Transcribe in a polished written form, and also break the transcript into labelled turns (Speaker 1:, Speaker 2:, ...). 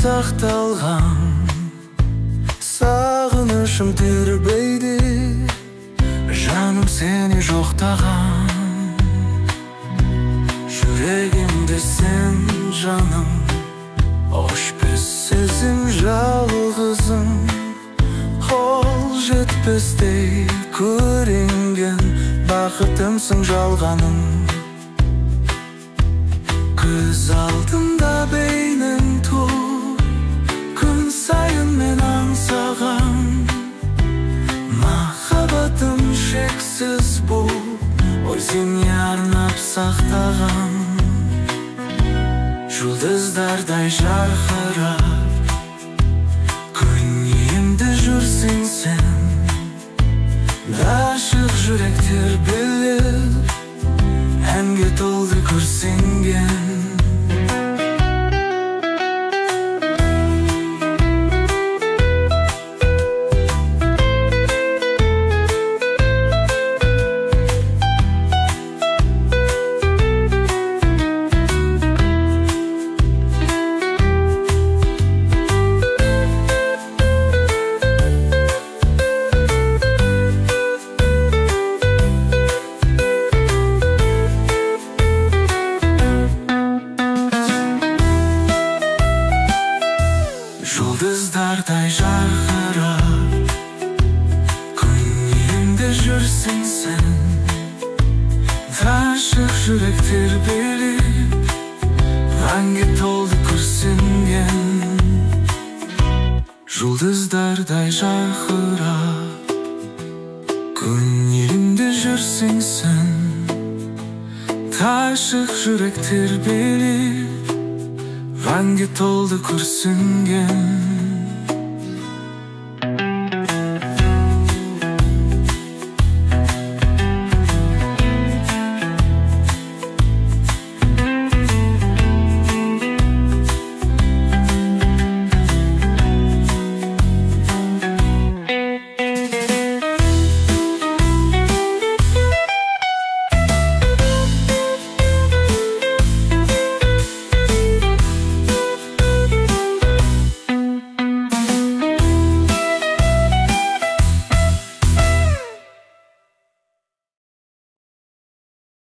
Speaker 1: сақталған, сағынышым тербейді, жаным сені жоқтаған. Жүрегімде сен жаным, өшпес сезім жалғызым. Қол жетпестей көрінген бақытымсың жалғаным. Көз алдымда бейнең тұр, күн сайын мен аңсаған. Махаббатым шексіз бұл, өзіңе арнап сақтаған. Жұлдыздардай жарқырап, көңілімде жүрсің сен. Ғашық жүректер біліп, әнге толды күрсінген. Жұлдыздардай жарқырап, көңілімде жүрсің сен. Ғашық жүректер билеп, әнге толды күрсінген. Жұлдыздардай жарқырап, көңілімде жүрсің сен. Ғашық жүректер билеп, әнге толды күрсінген.